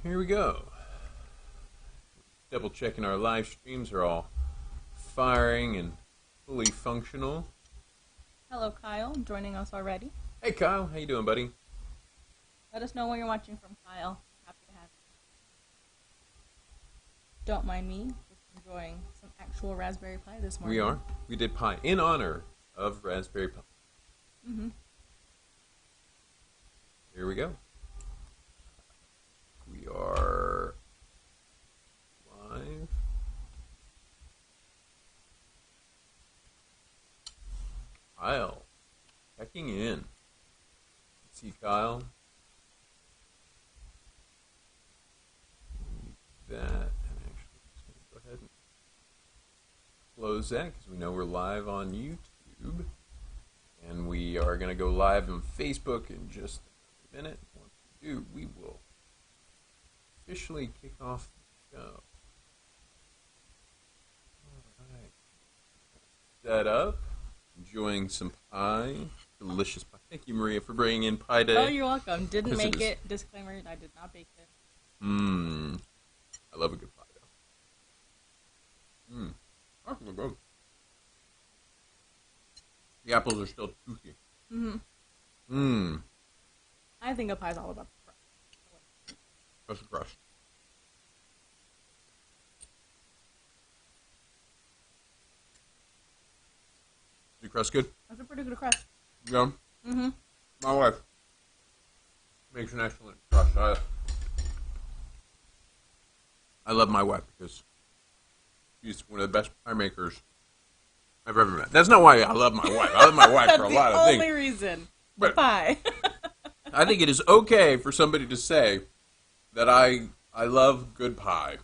here we go. Double checking our live streams are all firing and fully functional. Hello, Kyle, joining us already. Hey, Kyle, how you doing, buddy? Let us know where you're watching from, Kyle. Happy to have you. Don't mind me, just enjoying some actual Raspberry Pi this morning. We are. We did pie in honor of Raspberry Pi. Here we go. We are live. Kyle, checking in. Let's see, Kyle. That, and actually, just going to go ahead and close that because we know we're live on YouTube. And we are going to go live on Facebook in just a minute. Once we do, we will officially kick off the show. All right. Set up. Enjoying some pie. Delicious pie. Thank you, Maria, for bringing in Pie Day. Oh, you're welcome. Didn't make it. Disclaimer, I did not bake it. I love a good pie, though. Oh, good. The apples are still toothy. I think a pie's all about the crust. That's the crust. Is the crust good? That's a pretty good crust. Yeah. My wife makes an excellent crust. I love my wife because she's one of the best pie makers I've ever met. That's not why I love my wife. I love my wife for a lot of things. That's the only reason. But Pie. I think it is okay for somebody to say that I love good pie. It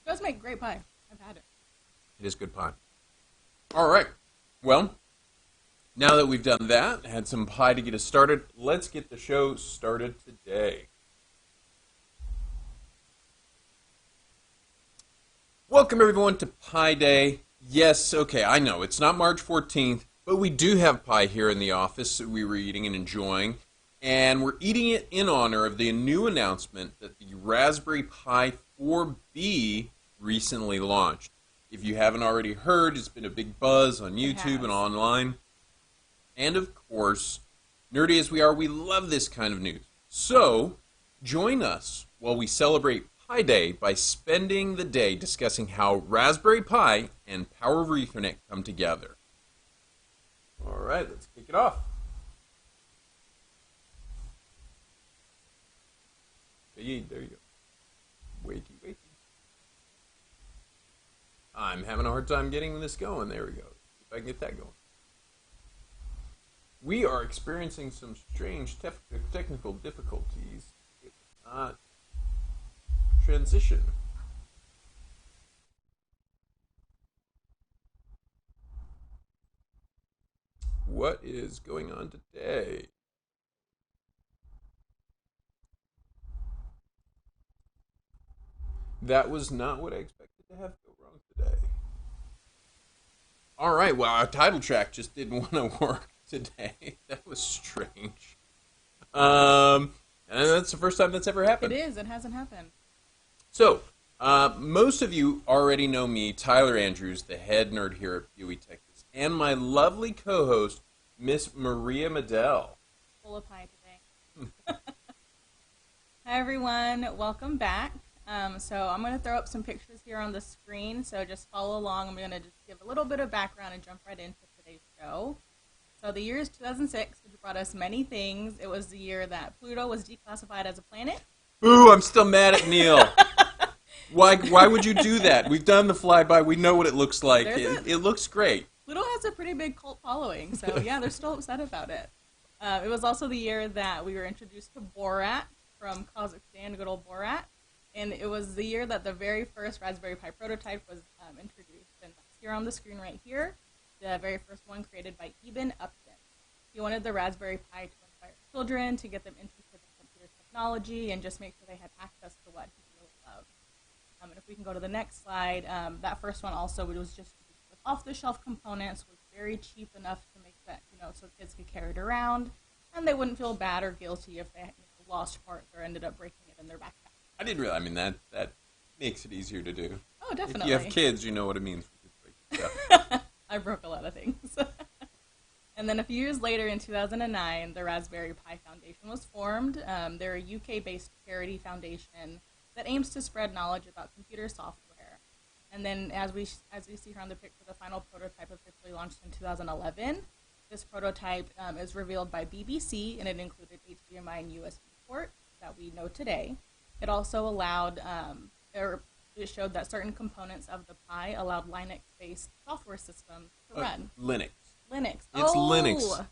does make great pie. I've had it. It is good pie. All right. Well, now that we've done that, had some pie to get us started, let's get the show started today. Welcome, everyone, to Pie Day. Yes, okay, I know, it's not March 14th, but we do have pie here in the office that we were eating and enjoying, and we're eating it in honor of the new announcement that the Raspberry Pi 4B recently launched. If you haven't already heard, it's been a big buzz on YouTube and online. And of course, nerdy as we are, we love this kind of news. So, join us while we celebrate Pi Day by spending the day discussing how Raspberry Pi and Power over Ethernet come together. All right, let's kick it off. Hey, there you go. Wakey, wakey. I'm having a hard time getting this going. There we go. See if I can get that going. We are experiencing some strange technical difficulties. It will not transition. What is going on today? That was not what I expected to have go wrong today. All right, well, our title track just didn't want to work today. That was strange. And that's the first time that's ever happened. It is. It hasn't happened. So, most of you already know me, Tyler Andrews, the head nerd here at PoE Texas, and my lovely co-host, Miss Maria Medell. Full of pie today. Hi, everyone. Welcome back. So I'm going to throw up some pictures here on the screen, so just follow along. I'm going to just give a little bit of background and jump right into today's show. So the year is 2006, which brought us many things. It was the year that Pluto was declassified as a planet. Ooh, I'm still mad at Neil. Why would you do that? We've done the flyby. We know what it looks like. It looks great. Pluto has a pretty big cult following, so yeah, they're still upset about it. It was also the year that we were introduced to Borat from Kazakhstan, good old Borat. And it was the year that the very first Raspberry Pi prototype was introduced. And that's here on the screen right here, the very first one created by Eben Upton. He wanted the Raspberry Pi to inspire children, to get them interested in computer technology, and just make sure they had access to what he really loved. And if we can go to the next slide, that first one also, it was just with off-the-shelf components, was very cheap enough to make that, so kids could carry it around, and they wouldn't feel bad or guilty if they lost parts or ended up breaking it in their backpack. I didn't realize. I mean, that makes it easier to do. Oh, definitely. If you have kids, you know what it means for kids breaking stuff. I broke a lot of things. And then a few years later, in 2009, the Raspberry Pi Foundation was formed. They're a UK-based charity foundation that aims to spread knowledge about computer software. And then, as we see here on the picture, the final prototype officially launched in 2011. This prototype is revealed by BBC, and it included HDMI and USB port that we know today. It also allowed, it showed that certain components of the Pi allowed Linux-based software systems to run. Linux. Linux. It's Linux.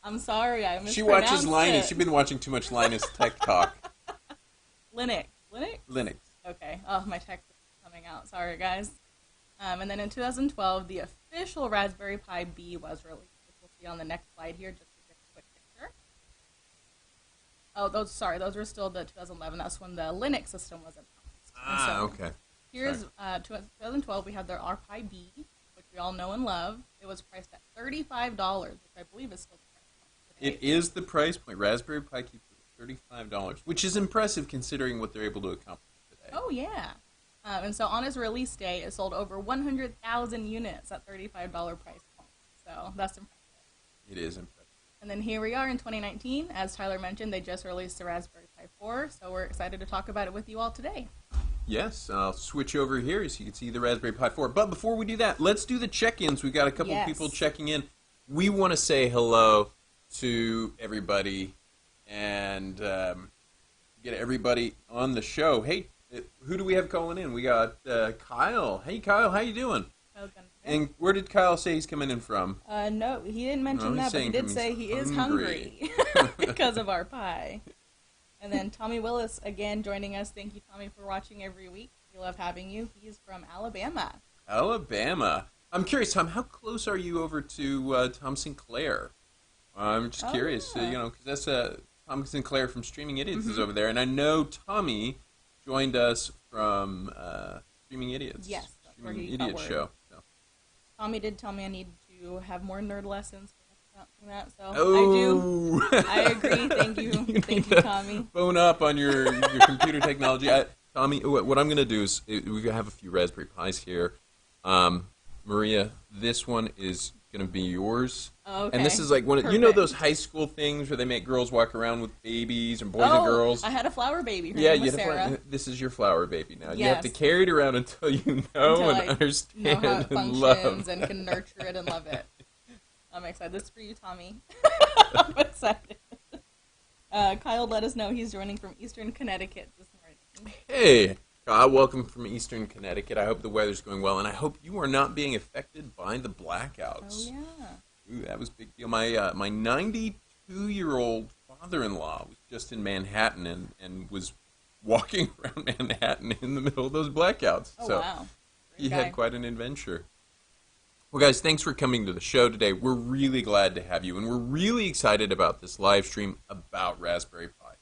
I'm sorry, I mispronounced She watches Linus. it. She's been watching too much Linus Tech Talk. Linux. Linux? Linux. Okay. Oh, my text is coming out. Sorry, guys. And then in 2012, the official Raspberry Pi B was released, which we'll see on the next slide here, just to get a quick picture. Oh, those were still the 2011. That's when the Linux system was announced. Okay. Here's 2012. We had the Pi B, which we all know and love. It was priced at $35, which I believe is still the price point today. It is the price point. Raspberry Pi keeps it at $35, which is impressive considering what they're able to accomplish today. Oh, yeah. And so on its release day, it sold over 100,000 units at $35 price point. So that's impressive. It is impressive. And then here we are in 2019. As Tyler mentioned, they just released the Raspberry Pi 4, so we're excited to talk about it with you all today. Yes, I'll switch over here so you can see the Raspberry Pi 4. But before we do that, let's do the check-ins. We've got a couple people checking in. We want to say hello to everybody and get everybody on the show. Hey, who do we have calling in? We got Kyle. Hey, Kyle, how you doing? And where did Kyle say he's coming in from? No, he didn't mention that, but he did say he is hungry because of our pie. And then Tommy Willis, again, joining us. Thank you, Tommy, for watching every week. We love having you. He's from Alabama. Alabama. I'm curious, Tom, how close are you over to Tom Sinclair? I'm just curious, because that's Tom Sinclair from Streaming Idiots is over there. And I know Tommy joined us from Streaming Idiots. Yes. Streaming Idiots show. So. Tommy did tell me I need to have more nerd lessons. That, so oh. I do. I agree. Thank you. Thank you, Tommy. Bone up on your computer technology. Tommy, what I'm going to do is, we have a few Raspberry Pis here. Maria, this one is going to be yours. Oh, okay. And this is like one of, you know those high school things where they make girls walk around with babies and boys and girls? I had a flower baby. Her yeah, name was Sarah. This is your flower baby now. Yes. You have to carry it around until you know and understand know how it and functions love. And can nurture it and love it. I'm excited. This is for you, Tommy. I'm excited. Kyle let us know he's joining from Eastern Connecticut this morning. Hey, Kyle, welcome from Eastern Connecticut. I hope the weather's going well, and I hope you are not being affected by the blackouts. Oh, yeah. Ooh, that was a big deal. My 92-year-old father-in-law was just in Manhattan and was walking around Manhattan in the middle of those blackouts. Oh, so wow. He had quite an adventure. Well, guys, thanks for coming to the show today. We're really glad to have you, and we're really excited about this live stream about Raspberry Pi.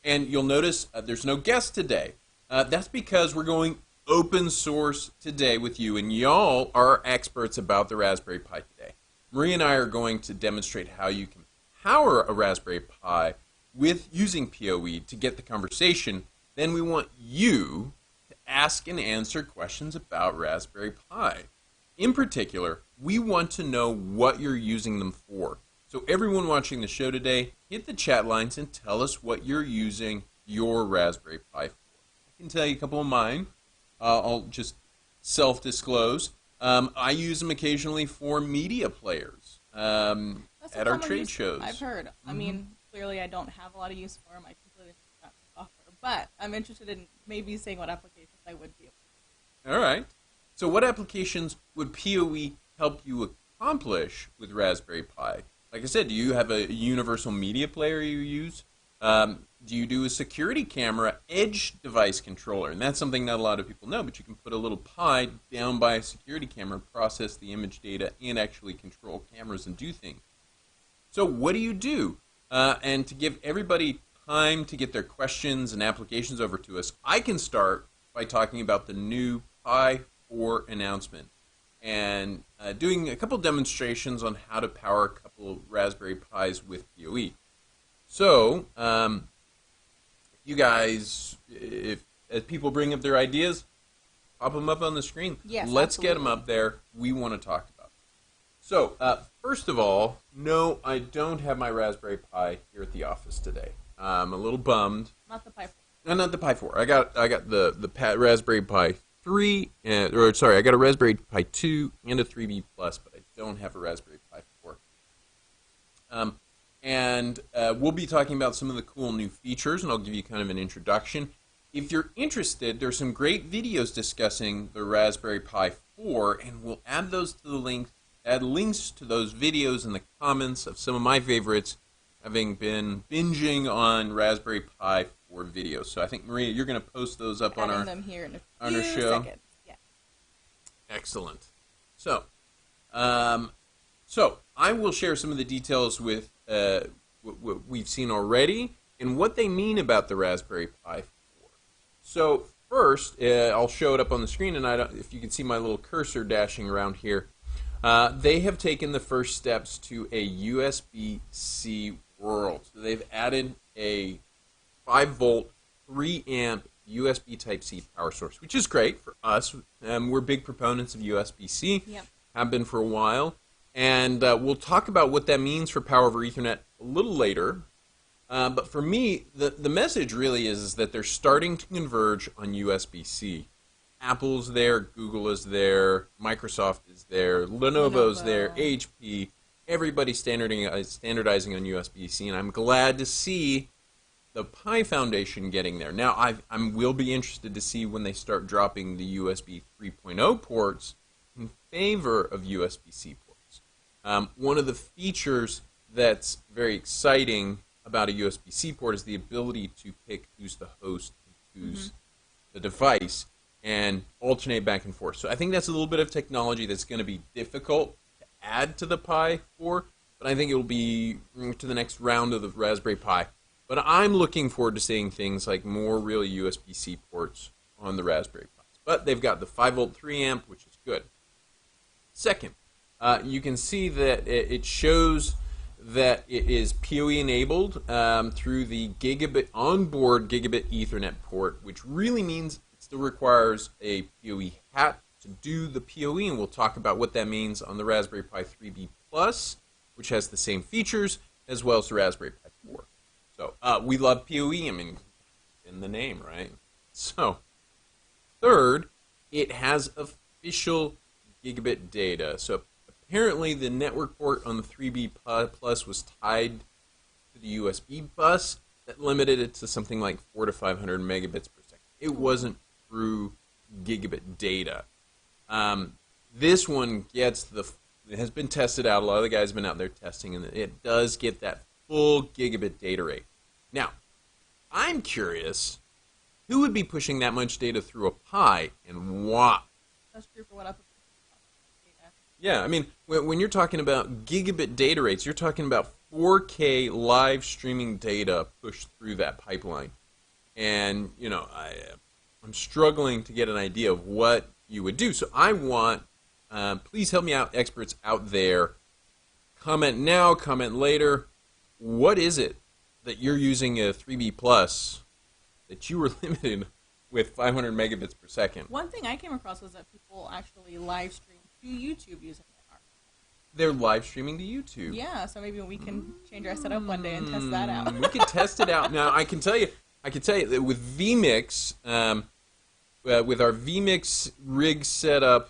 And you'll notice there's no guest today. That's because we're going open source today with you, and y'all are experts about the Raspberry Pi today. Maria and I are going to demonstrate how you can power a Raspberry Pi with using PoE to get the conversation. Then we want you to ask and answer questions about Raspberry Pi. In particular, we want to know what you're using them for. So everyone watching the show today, hit the chat lines and tell us what you're using your Raspberry Pi for. I can tell you a couple of mine. I'll just self-disclose. I use them occasionally for media players at our trade shows. I've heard. Mm-hmm. I mean, clearly I don't have a lot of use for them. I completely forgot the software. But I'm interested in maybe seeing what applications I would be able to use. All right. So what applications would PoE help you accomplish with Raspberry Pi? Like I said, do you have a universal media player you use? Do you do a security camera edge device controller? And that's something not a lot of people know, but you can put a little Pi down by a security camera, process the image data, and actually control cameras and do things. So what do you do? And to give everybody time to get their questions and applications over to us, I can start by talking about the new Pi 4 announcement and doing a couple demonstrations on how to power a couple of Raspberry Pis with PoE. So, you guys, if as people bring up their ideas, pop them up on the screen. Yes, Let's get them absolutely. up there. We want to talk about them. So, first of all, no, I don't have my Raspberry Pi here at the office today. I'm a little bummed. Not the Pi 4. No, not the Pi 4. I got the Raspberry Pi 3, I got a Raspberry Pi 2 and a 3B Plus, but I don't have a Raspberry Pi 4. We'll be talking about some of the cool new features, and I'll give you kind of an introduction. If you're interested, there's some great videos discussing the Raspberry Pi 4, and we'll add those to the link. Add links to those videos in the comments of some of my favorites, having been binging on Raspberry Pi 4 videos. So I think, Maria, you're going to post those up on Adding them here in a on our few show. seconds. Yeah. Excellent. So I will share some of the details with what we've seen already and what they mean about the Raspberry Pi 4. So first, I'll show it up on the screen, and if you can see my little cursor dashing around here. They have taken the first steps to a USB-C world. So they've added a 5-volt, 3-amp USB Type-C power source, which is great for us. We're big proponents of USB-C, Yep. have been for a while. And we'll talk about what that means for Power over Ethernet a little later. But for me, the message really is that they're starting to converge on USB-C. Apple's there, Google is there, Microsoft is there, Lenovo's there, HP. Everybody's standardizing on USB-C, and I'm glad to see the Pi Foundation getting there. Now, I will be interested to see when they start dropping the USB 3.0 ports in favor of USB-C ports. One of the features that's very exciting about a USB-C port is the ability to pick who's the host and who's the device, and alternate back and forth. So I think that's a little bit of technology that's going to be difficult to add to the Pi 4, but I think it will be to the next round of the Raspberry Pi. But I'm looking forward to seeing things like more really USB-C ports on the Raspberry Pis. But they've got the 5-volt 3-amp, which is good. Second, you can see that it shows that it is PoE enabled through the gigabit onboard gigabit Ethernet port, which really means still requires a PoE hat to do the PoE, and we'll talk about what that means on the Raspberry Pi 3B Plus, which has the same features as well as the Raspberry Pi 4. So we love PoE, I mean, in the name, right? So third, it has official gigabit data. So apparently the network port on the 3B Plus was tied to the USB bus that limited it to something like 400 to 500 megabits per second. It wasn't through gigabit data. This one it has been tested out. A lot of the guys have been out there testing, and it does get that full gigabit data rate. Now, I'm curious, who would be pushing that much data through a Pi, and why? That's true for what I put. Yeah, I mean, when you're talking about gigabit data rates, you're talking about 4K live streaming data pushed through that pipeline. And, you know, I'm struggling to get an idea of what you would do. So I want, please help me out, experts out there. Comment now, comment later. What is it that you're using a 3B Plus that you were limited with 500 megabits per second? One thing I came across was that people actually live stream to YouTube using it. They're live streaming to YouTube. Yeah, so maybe we can change our setup one day and test that out. We can test it out. Now, I can tell you that with vMix, with our vMix rig setup,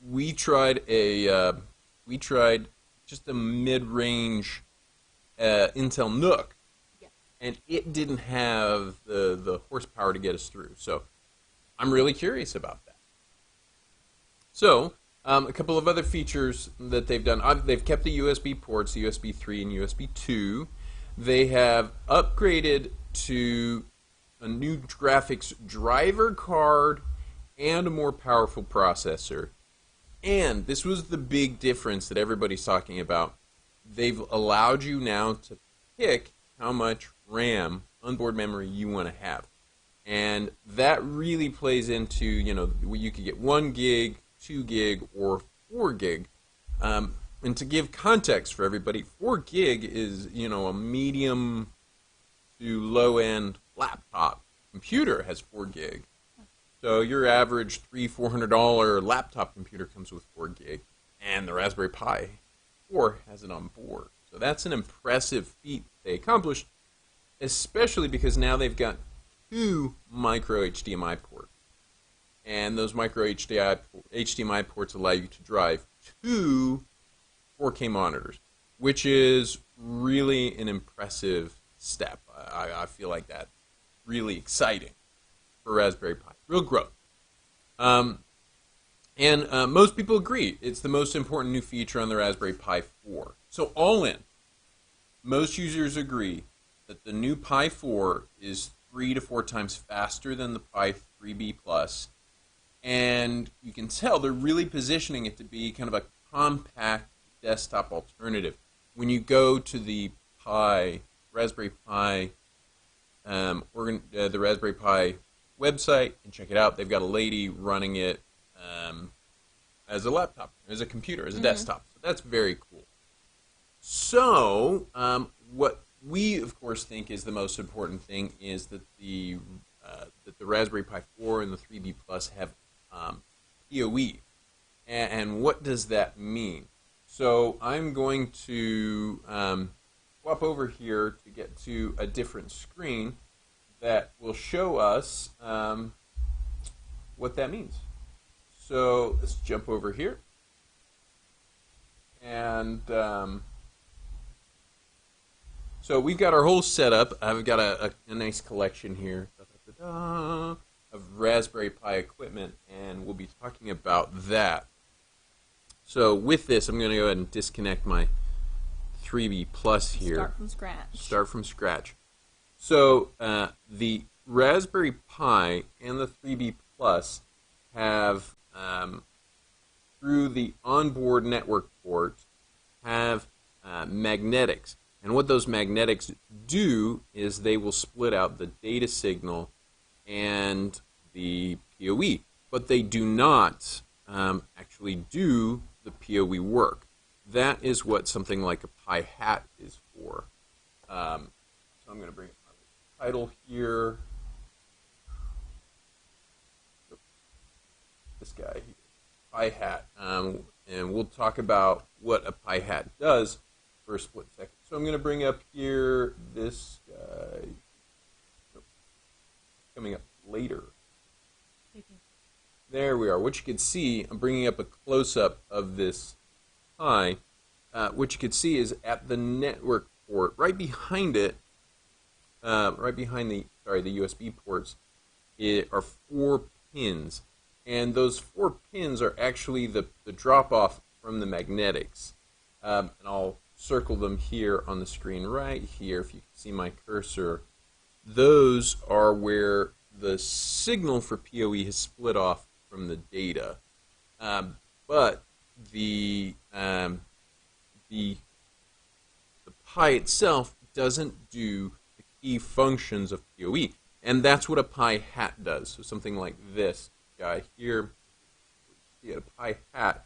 we tried just a mid-range Intel NUC, and it didn't have the horsepower to get us through. So I'm really curious about that. So a couple of other features that they've done. They've kept the USB ports, the USB 3 and USB 2. They have upgraded to a new graphics driver card and a more powerful processor. And this was the big difference that everybody's talking about. They've allowed you now to pick how much RAM, onboard memory, you want to have. And that really plays into, you know, you could get 1 gig, 2 gig, or 4 gig. And to give context for everybody, 4 gig is, you know, a medium to low-end laptop. computer has 4 gig. So your average $300-400 laptop computer comes with 4 gig, and the Raspberry Pi 4 has it on board. So that's an impressive feat they accomplished, especially because now they've got 2 micro HDMI ports. And those micro HDMI ports allow you to drive 2 4K monitors, which is really an impressive step. I feel like that's really exciting for Raspberry Pi. Real growth. Most people agree it's the most important new feature on the Raspberry Pi 4. So all in, most users agree that the new Pi 4 is 3 to 4 times faster than the Pi 3B Plus. And you can tell they're really positioning it to be kind of a compact desktop alternative. When you go to the Raspberry Pi, the Raspberry Pi website and check it out, they've got a lady running it as a laptop, as a computer, as a desktop. So that's very cool. So what we, of course, think is the most important thing is that the Raspberry Pi 4 and the 3B Plus have PoE. And what does that mean? So I'm going to swap over here to get to a different screen that will show us what that means. So let's jump over here. And so we've got our whole setup. I've got a nice collection here of Raspberry Pi equipment, and we'll be talking about that. So with this, I'm going to go ahead and disconnect my 3B Plus here. Start from scratch. Start from scratch. So the Raspberry Pi and the 3B Plus have, through the onboard network port, have magnetics. And what those magnetics do is they will split out the data signal and the PoE. But they do not actually do the PoE work. That is what something like a Pi hat is for. So I'm going to bring up my title here. This guy here, Pi hat. And we'll talk about what a Pi hat does for a split second. So I'm going to bring up here this guy. Coming up later. There we are. What you can see, I'm bringing up a close-up of this Pi. What you can see is at the network port, right behind it, right behind the USB ports, are 4 pins. And those 4 pins are actually the drop-off from the magnetics. And I'll circle them here on the screen right here, if you can see my cursor. Those are where the signal for PoE has split off from the data. But the Pi itself doesn't do the key functions of PoE. And that's what a Pi hat does. So something like this guy here, you get a Pi hat.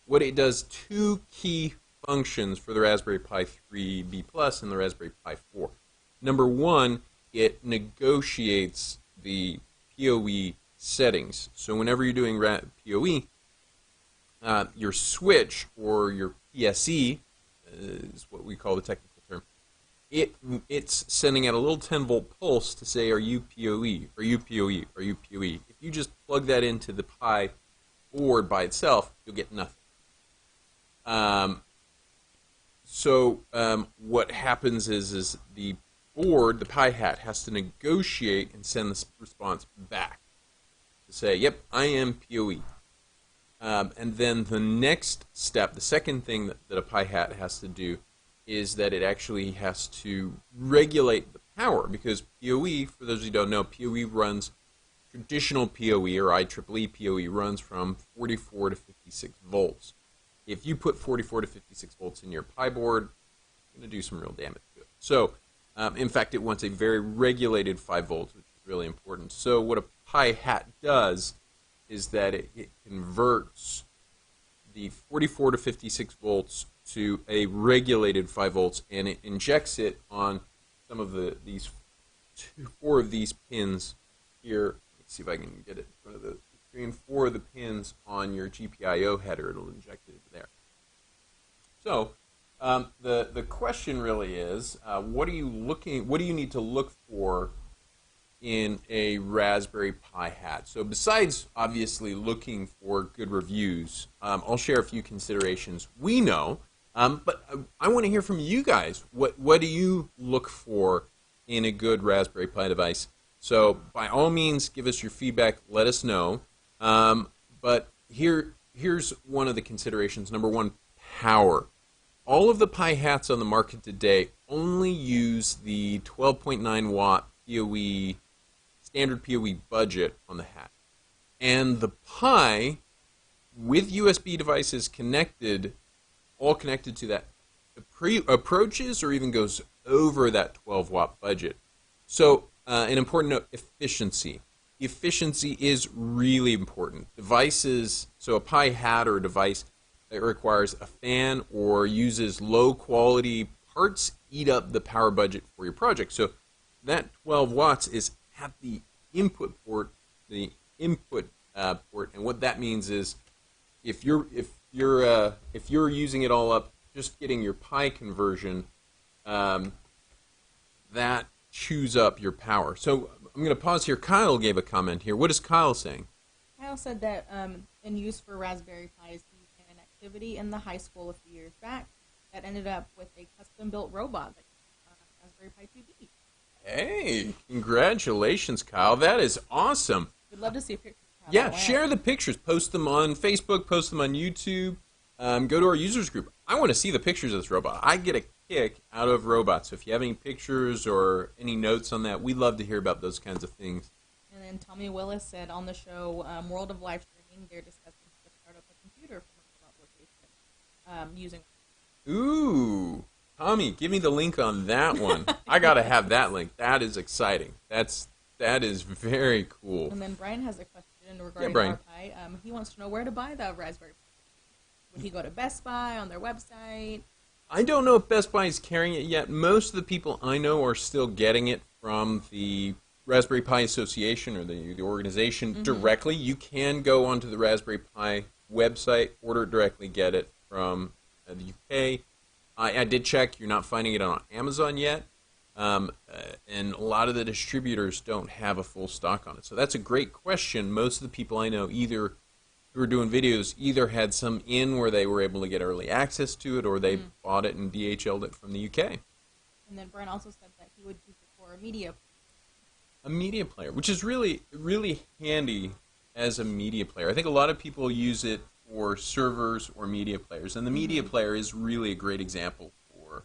What it does, 2 key functions for the Raspberry Pi 3B Plus and the Raspberry Pi 4. Number 1, it negotiates the PoE settings. So whenever you're doing PoE, your switch, or your PSE, is what we call the technical term, it's sending out a little 10-volt pulse to say, are you PoE? Are you PoE? Are you PoE? If you just plug that into the Pi board by itself, you'll get nothing. What happens is the board, the Pi hat, has to negotiate and send the response back to say, yep, I am PoE. And then the next step, the second thing that a Pi hat has to do, is that it actually has to regulate the power, because PoE, for those who don't know, PoE runs, traditional PoE or IEEE PoE runs from 44 to 56 volts. If you put 44 to 56 volts in your Pi board, it's going to do some real damage to it. So, in fact, it wants a very regulated 5 volts, which is really important. So what a Pi hat does is that it converts the 44 to 56 volts to a regulated 5 volts, and it injects it on some of these 4 of these pins here. Let's see if I can get it in front of the screen. 4 of the pins on your GPIO header. It'll inject it there. So the question really is, what do you need to look for in a Raspberry Pi hat? So besides obviously looking for good reviews, I'll share a few considerations we know, but I want to hear from you guys. What do you look for in a good Raspberry Pi device? So by all means, give us your feedback. Let us know. But here's one of the considerations. Number one, power. All of the Pi hats on the market today only use the 12.9 watt PoE, standard PoE budget on the hat. And the Pi, with USB devices connected, all connected to that, approaches or even goes over that 12 watt budget. So an important note, efficiency. Efficiency is really important. Devices, so a Pi hat or a device that requires a fan or uses low quality parts eat up the power budget for your project. So that 12 watts is at the input port, port, and what that means is if you're using it all up, just getting your Pi conversion, that chews up your power. So I'm going to pause here. Kyle gave a comment here. What is Kyle saying? Kyle said that in use for Raspberry Pis, he had an activity in the high school a few years back that ended up with a custom-built robot that Raspberry Pi 2B. Hey, congratulations, Kyle. That is awesome. We'd love to see a picture. Yeah, share the pictures. Post them on Facebook. Post them on YouTube. Go to our users group. I want to see the pictures of this robot. I get a kick out of robots. So if you have any pictures or any notes on that, we'd love to hear about those kinds of things. And then Tommy Willis said on the show, World of Live Streaming, they're discussing how to start up a computer from a remote location using. Ooh, Tommy, give me the link on that one. I gotta have that link. That is exciting. That is very cool. And then Brian has a question regarding Brian. Pi. He wants to know where to buy the Raspberry Pi. Would he go to Best Buy on their website? I don't know if Best Buy is carrying it yet. Most of the people I know are still getting it from the Raspberry Pi Association or the organization directly. You can go onto the Raspberry Pi website, order it directly, get it from the UK. I did check. You're not finding it on Amazon yet. And a lot of the distributors don't have a full stock on it. So that's a great question. Most of the people I know who are doing videos either had some in where they were able to get early access to it or they bought it and DHL'd it from the UK. And then Brian also said that he would use it for a media. A media player, which is really, really handy as a media player. I think a lot of people use it for servers or media players, and the media player is really a great example for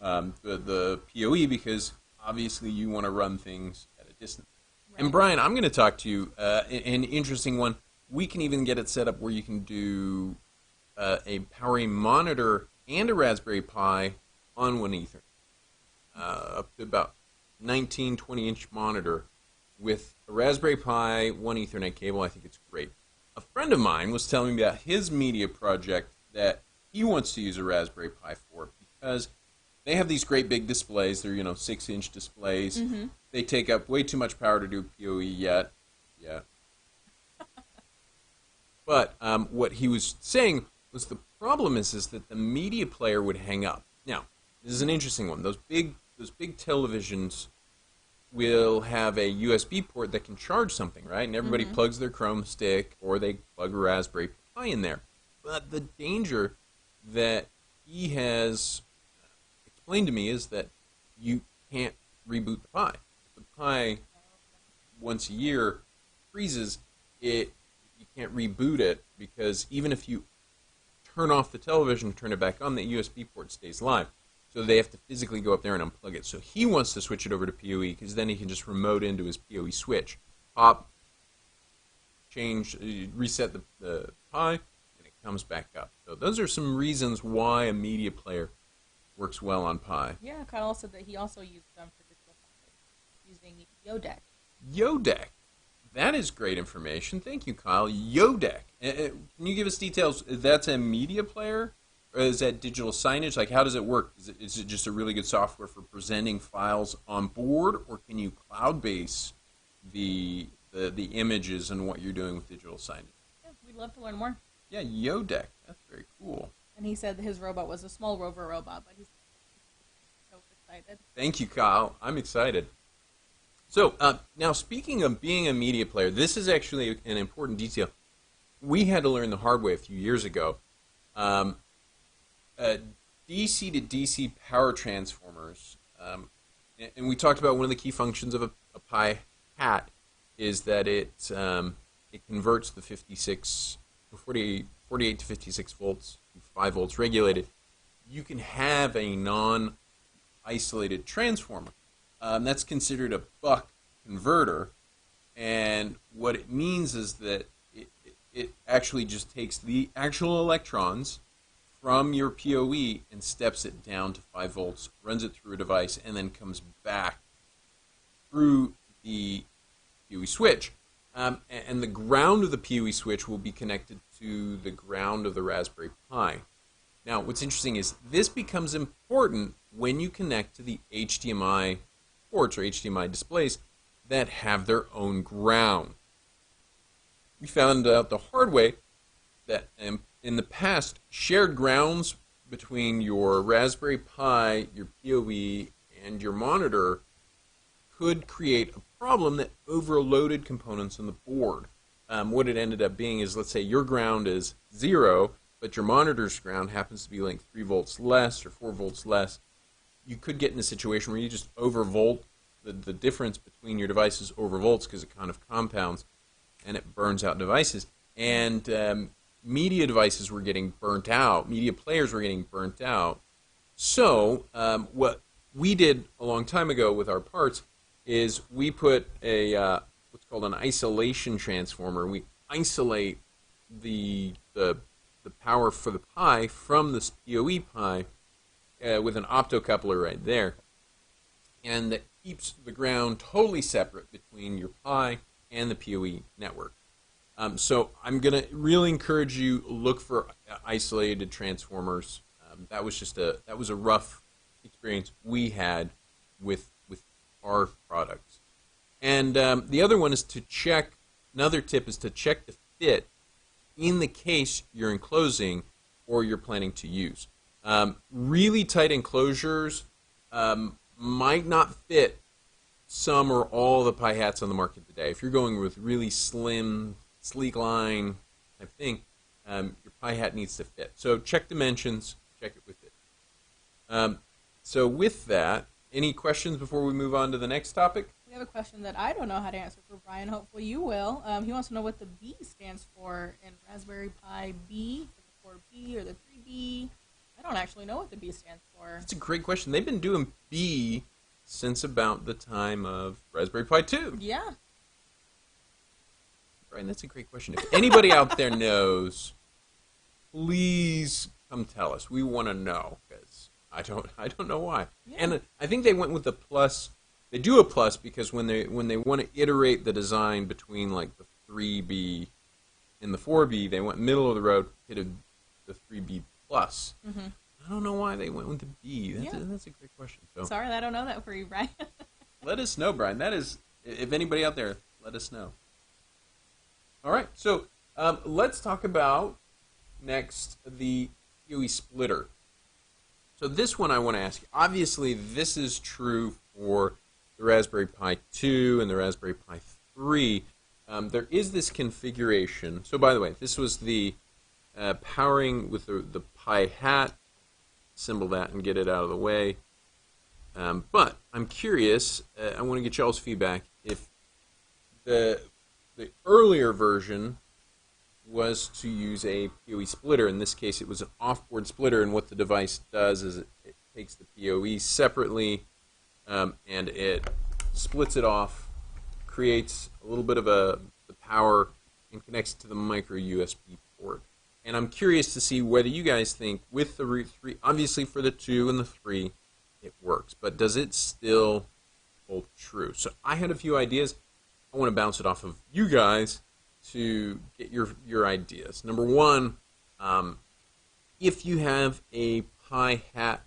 the PoE because obviously you want to run things at a distance. Right. And Brian, I'm going to talk to you an interesting one. We can even get it set up where you can do a PoE monitor and a Raspberry Pi on one Ethernet, up to about 19, 20-inch monitor with a Raspberry Pi, one Ethernet cable. I think it's great. A friend of mine was telling me about his media project that he wants to use a Raspberry Pi for because they have these great big displays. They're 6-inch displays. They take up way too much power to do PoE yet. Yeah. But what he was saying was the problem is that the media player would hang up. Now, this is an interesting one. Those big televisions will have a USB port that can charge something, right? And everybody plugs their Chrome stick or they plug a Raspberry Pi in there. But the danger that he has explained to me is that you can't reboot the Pi. If the Pi once a year freezes, you can't reboot it because even if you turn off the television and turn it back on, the USB port stays live. So they have to physically go up there and unplug it. So he wants to switch it over to PoE because then he can just remote into his PoE switch, pop, change, reset the Pi, and it comes back up. So those are some reasons why a media player works well on Pi. Yeah, Kyle said that he also used them for digital files using Yodec. Yodec. That is great information. Thank you, Kyle. Yodec. Can you give us details? That's a media player? Or is that digital signage? Like, how does it work? Is it just a really good software for presenting files on board, or can you cloud-base the images and what you're doing with digital signage. Yeah, we'd love to learn more. Yeah, Yodec. That's very cool. And he said his robot was a small rover robot, but he's so excited. Thank you, Kyle. I'm excited. So now, speaking of being a media player, this is actually an important detail. We had to learn the hard way a few years ago. DC to DC power transformers, and we talked about one of the key functions of a Pi hat is that it converts the 48 to 56 volts, 5 volts regulated. You can have a non-isolated transformer. That's considered a buck converter, and what it means is that it actually just takes the actual electrons from your PoE and steps it down to 5 volts, runs it through a device, and then comes back through the PoE switch. And the ground of the PoE switch will be connected to the ground of the Raspberry Pi. Now, what's interesting is this becomes important when you connect to the HDMI ports or HDMI displays that have their own ground. We found out the hard way that in the past, shared grounds between your Raspberry Pi, your PoE, and your monitor could create a problem that overloaded components on the board. What it ended up being is, let's say your ground is 0, but your monitor's ground happens to be like 3 volts less or 4 volts less. You could get in a situation where you just overvolt, the difference between your devices overvolts because it kind of compounds, and it burns out devices. And media devices were getting burnt out. Media players were getting burnt out. So what we did a long time ago with our parts is we put a what's called an isolation transformer. We isolate the power for the Pi from this PoE Pi with an optocoupler right there, and that keeps the ground totally separate between your Pi and the PoE network. So I'm going to really encourage you look for isolated transformers. That was a rough experience we had with our products. And the other one is to check. Another tip is to check the fit in the case you're enclosing or you're planning to use. Really tight enclosures might not fit some or all the Pi hats on the market today. If you're going with really slim, sleek line type thing, your Pi hat needs to fit. So check dimensions, check it with it. So with that, any questions before we move on to the next topic? We have a question that I don't know how to answer for Brian. Hopefully you will. He wants to know what the B stands for in Raspberry Pi B, the 4B or the 3B. I don't actually know what the B stands for. That's a great question. They've been doing B since about the time of Raspberry Pi 2. Yeah. Brian, that's a great question. If anybody out there knows, please come tell us. We want to know, because I don't know why. Yeah. And I think they went with the plus. They do a plus because when they want to iterate the design between like the 3B and the 4B, they went middle of the road, hit the 3B plus. Mm-hmm. I don't know why they went with the B. That's a great question. So, sorry, I don't know that for you, Brian. Let us know, Brian. That is, if anybody out there, let us know. All right, so let's talk about next the PoE splitter. So this one I want to ask you. Obviously, this is true for the Raspberry Pi 2 and the Raspberry Pi 3. There is this configuration. So by the way, this was the powering with the Pi hat. Symbol that and get it out of the way. But I'm curious, I want to get y'all's feedback. If the earlier version was to use a PoE splitter, in this case it was an off-board splitter, and what the device does is it takes the PoE separately and it splits it off, creates a little bit of the power, and connects it to the micro USB port. And I'm curious to see whether you guys think with the Root 3, obviously for the 2 and the 3, it works. But does it still hold true? So I had a few ideas. I want to bounce it off of you guys to get your ideas. Number one, if you have a Pi hat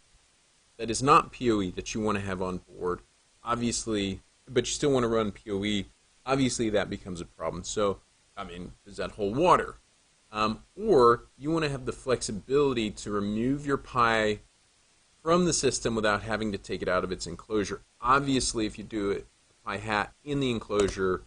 that is not PoE that you want to have on board, obviously, but you still want to run PoE, obviously that becomes a problem. So, I mean, does that hold water? Or you want to have the flexibility to remove your Pi from the system without having to take it out of its enclosure. Obviously, if you do it, a Pi hat in the enclosure,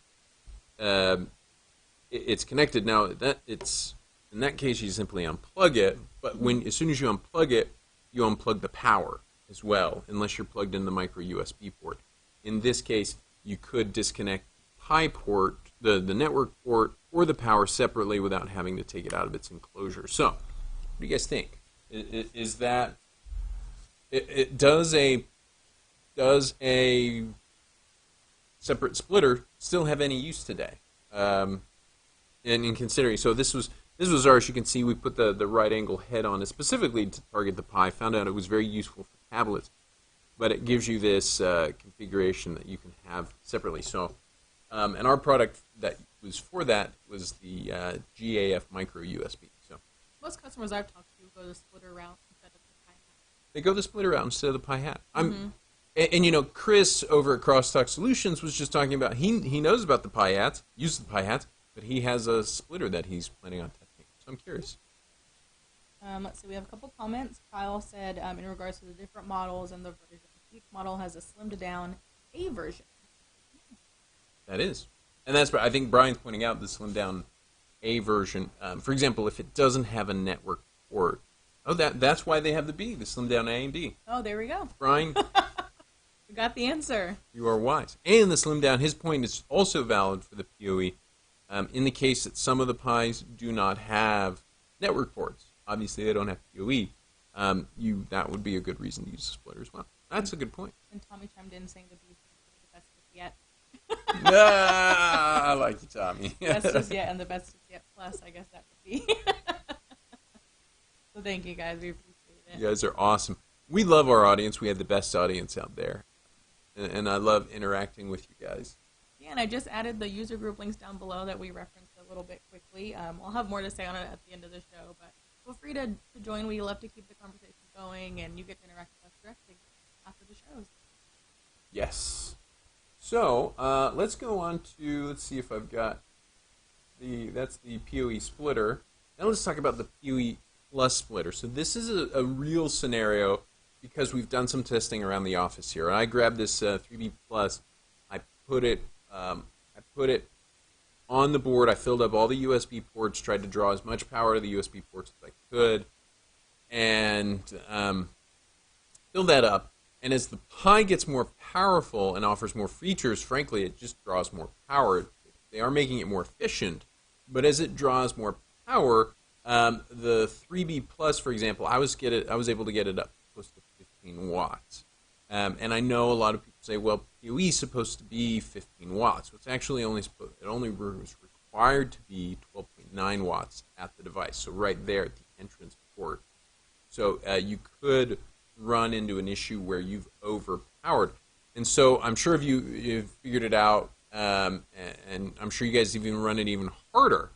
it's connected. Now, it's in that case, you simply unplug it. But as soon as you unplug it, you unplug the power as well, unless you're plugged in the micro USB port. In this case, you could disconnect Pi port, the network port, or the power separately without having to take it out of its enclosure. So, what do you guys think? Is that does a separate splitter still have any use today? And in considering, so this was ours. You can see we put the right angle head on it specifically to target the Pi. Found out it was very useful for tablets, but it gives you this configuration that you can have separately. So, and our product that was for that was the GAF micro USB. So Most customers I've talked to go the splitter route instead of the Pi hat. they go the splitter out instead of the Pi hat. And you know, Chris over at Crosstalk Solutions was just talking about he knows about the Pi hats, uses the Pi hats, but he has a splitter that he's planning on testing. So I'm curious. Let's see, we have a couple comments. Kyle said, in regards to the different models and the versions, each model has a slimmed down A version. That is. And that's, I think Brian's pointing out the slimmed down A version. For example, if it doesn't have a network port, that's why they have the B, the slimmed down A and B. Oh, there we go. Brian, We got the answer. you are wise. And the slimmed down, his point is also valid for the PoE. In the case that some of the Pis do not have network ports, obviously they don't have PoE, that would be a good reason to use a splitter as well. That's a good point. And Tommy chimed in saying the B is the best is yet. I like you, Tommy. Best is yet and the best is yet plus, I guess that would be. So thank you guys, we appreciate it. You guys are awesome. We love our audience. We have the best audience out there. And I love interacting with you guys. Yeah, and I just added the user group links down below that we referenced a little bit quickly. I'll have more to say on it at the end of the show, but feel free to join. We love to keep the conversation going, and you get to interact with us directly after the shows. Yes. So let's go on to, let's see if I've got that's the PoE splitter. Now let's talk about the PoE Plus splitter. So this is a real scenario because we've done some testing around the office here. I grabbed this 3B Plus, I put it on the board. I filled up all the USB ports, tried to draw as much power to the USB ports as I could, and filled that up. And as the Pi gets more powerful and offers more features, frankly, it just draws more power. They are making it more efficient, but as it draws more power, the 3B Plus, for example, I was able to get it up close to 15 watts. And I know a lot of people say, well, PoE is supposed to be 15 watts. So it's actually only was required to be 12.9 watts at the device. So right there at the entrance port. So you could run into an issue where you've overpowered. And so I'm sure if you've figured it out, and I'm sure you guys even run it even harder.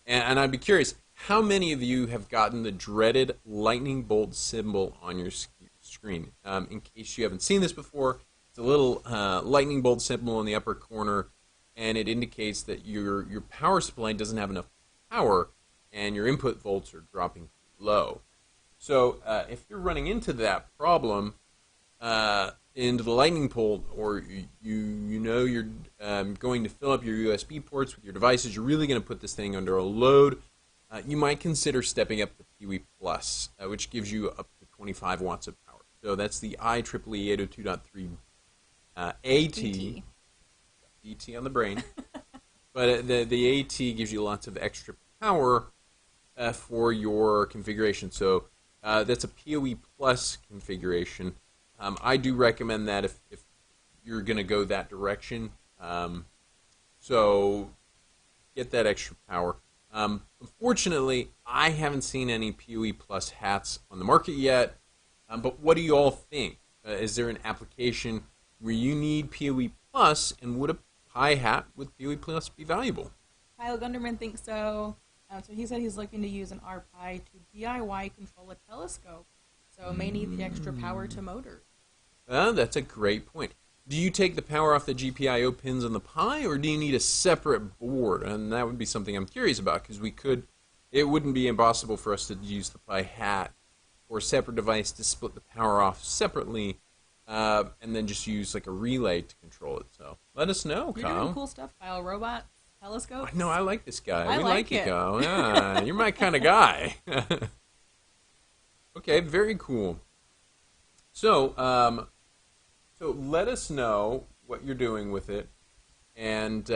And I'd be curious, how many of you have gotten the dreaded lightning bolt symbol on your screen? In case you haven't seen this before, it's a little lightning bolt symbol in the upper corner, and it indicates that your power supply doesn't have enough power, and your input volts are dropping low. So if you're running into that problem, into the lightning bolt, or you know you're going to fill up your USB ports with your devices, you're really going to put this thing under a load, you might consider stepping up the PoE Plus, which gives you up to 25 watts of power. So that's the IEEE 802.3 AT. ET on the brain. But the AT gives you lots of extra power for your configuration. So that's a PoE Plus configuration. I do recommend that if you're going to go that direction. So get that extra power. Unfortunately, I haven't seen any PoE Plus hats on the market yet. But what do you all think? Is there an application where you need PoE Plus, and would a Pi hat with PoE Plus be valuable? Kyle Gunderman thinks so. So he said he's looking to use an RPi to DIY control a telescope, so may need the extra power to motors. That's a great point. do you take the power off the GPIO pins on the Pi, or do you need a separate board? And that would be something I'm curious about, because it wouldn't be impossible for us to use the Pi hat or a separate device to split the power off separately, and then just use like a relay to control it. So let us know, You're Kyle. doing cool stuff, Kyle. Robots, telescopes. No, I like this guy. I We like you, it. Kyle. Yeah, you're my kind of guy. Okay, very cool. So, so let us know what you're doing with it, and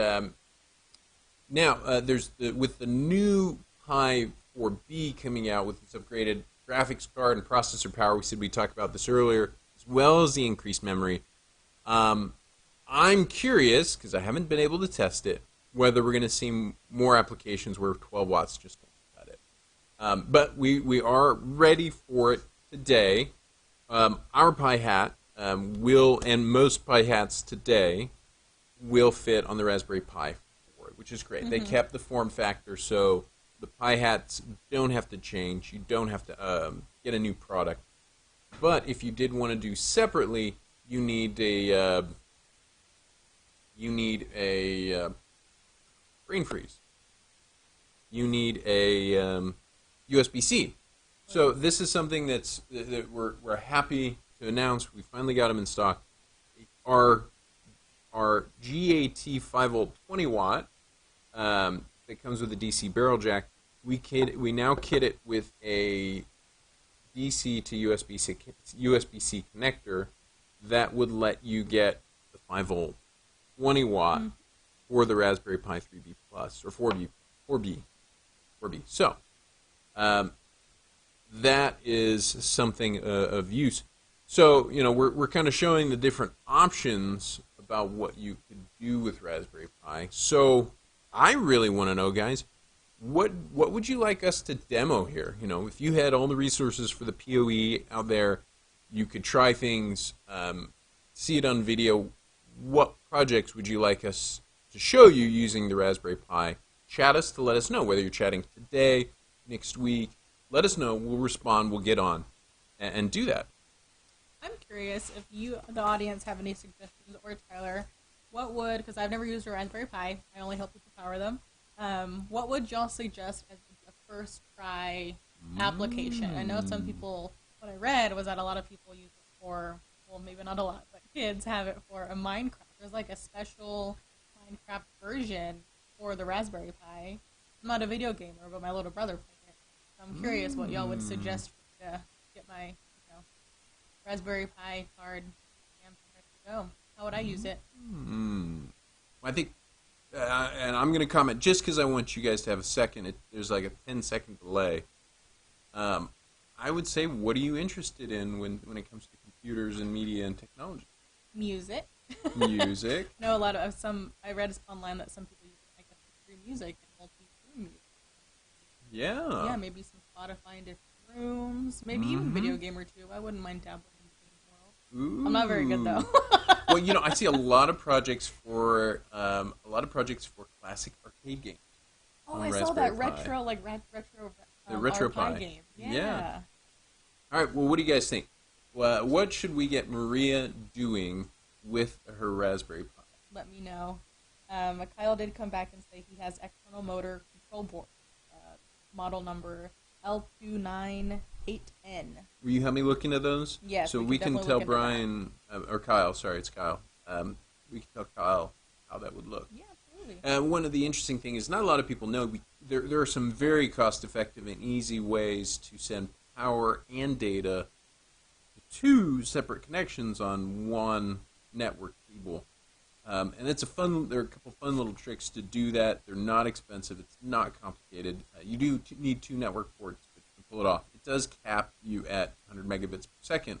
now there's with the new Pi 4B coming out with its upgraded graphics card and processor power. We said we talked about this earlier, as well as the increased memory. I'm curious, because I haven't been able to test it, whether we're going to see more applications where 12 watts just won't cut it. But we are ready for it today. Our Pi hat will, and most Pi hats today, will fit on the Raspberry Pi 4, which is great. They kept the form factor, so the Pi hats don't have to change. You don't have to get a new product. But if you did want to do separately, you need a brain freeze. You need a USB-C. So this is something that we're happy to announce. We finally got them in stock. Our GAT 5-volt 20 watt that comes with a DC barrel jack. We now kit it with a DC to USB-C connector that would let you get the 5-volt 20 watt for the Raspberry Pi 3B Plus or 4B. So that is something of use. So we're kind of showing the different options about what you could do with Raspberry Pi. So I really want to know, guys, what would you like us to demo here? If you had all the resources for the PoE out there, you could try things, see it on video. What projects would you like us to show you using the Raspberry Pi? Chat us to let us know, whether you're chatting today, next week. Let us know. We'll respond. We'll get on and do that. I'm curious if you, the audience, have any suggestions, or Tyler, because I've never used a Raspberry Pi, I only help people power them, what would y'all suggest as a first try application? I know some people, what I read was that a lot of people use it for, well, maybe not a lot, but kids have it for a Minecraft. There's like a special Minecraft version for the Raspberry Pi. I'm not a video gamer, but my little brother played it. So I'm curious what y'all would suggest to get my Raspberry Pi card ready to go. How would I use it? I think, and I'm going to comment just because I want you guys to have a second. There's like a 10-second delay. I would say, what are you interested in when it comes to computers and media and technology? Music. Music. No, a lot of I read online that some people use it, I guess, for free music and multi-room music. Yeah. Yeah, maybe some Spotify in different rooms. Maybe even video gamer too. I wouldn't mind dabbling in the game world. Ooh. I'm not very good though. Well, I see a lot of projects for classic arcade games. Oh, I saw that retro, the retro Pi Pi game. Yeah. All right. Well, what do you guys think? What should we get Maria doing with her Raspberry Pi? Let me know. Kyle did come back and say he has external motor control board, model number L298N. Will you help me look into those? Yes. So we can tell Brian, or Kyle, sorry, it's Kyle. We can tell Kyle how that would look. Yeah, absolutely. One of the interesting things is not a lot of people know there are some very cost-effective and easy ways to send power and data to two separate connections on one network cable. And there are a couple fun little tricks to do that. They're not expensive. It's not complicated. You do need two network ports to pull it off. It does cap you at 100 megabits per second,